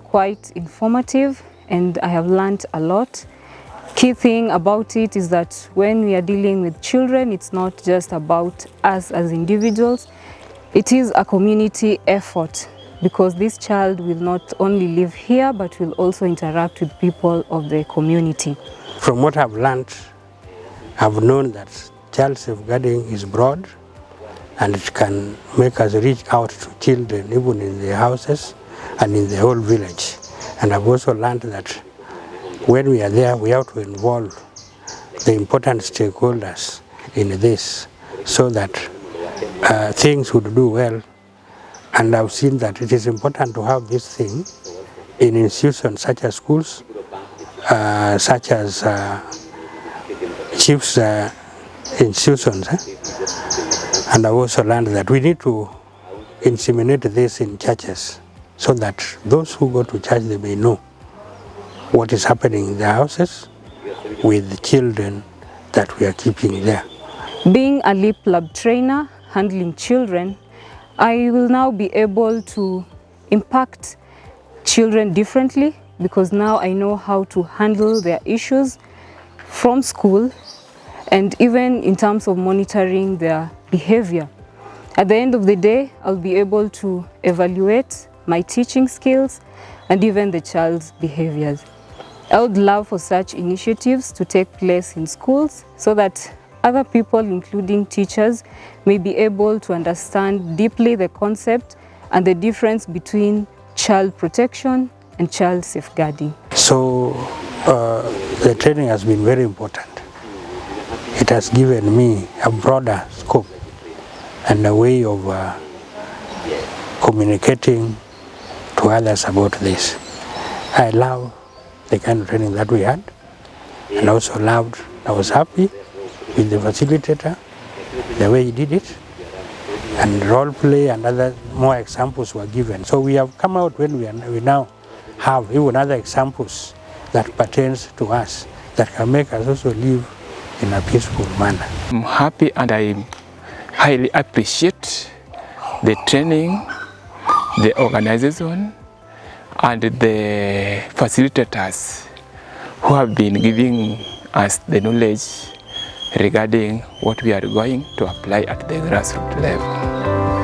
quite informative and I have learned a lot. Key thing about it is that when we are dealing with children, it's not just about us as individuals, it is a community effort, because this child will not only live here but will also interact with people of the community. From what I've learned, I've known that child safeguarding is broad and it can make us reach out to children even in their houses and in the whole village. And I've also learned that when we are there, we have to involve the important stakeholders in this so that things would do well. And I've seen that it is important to have this thing in institutions such as schools, such as chiefs institutions. And I've also learned that we need to inseminate this in churches so that those who go to church, they may know what is happening in their houses with the children that we are keeping there. Being a LEAP lab trainer handling children, I will now be able to impact children differently, because now I know how to handle their issues from school and even in terms of monitoring their behavior. At the end of the day, I'll be able to evaluate my teaching skills and even the child's behaviors. I would love for such initiatives to take place in schools so that other people, including teachers, may be able to understand deeply the concept and the difference between child protection and child safeguarding. So the training has been very important. It has given me a broader scope and a way of communicating to others about this. I love the kind of training that we had, and also I was happy with the facilitator, the way he did it, and role play and other more examples were given. So we have come out when we now have even other examples that pertains to us that can make us also live in a peaceful manner. I'm happy and I highly appreciate the training, the organization, and the facilitators who have been giving us the knowledge regarding what we are going to apply at the grassroots level.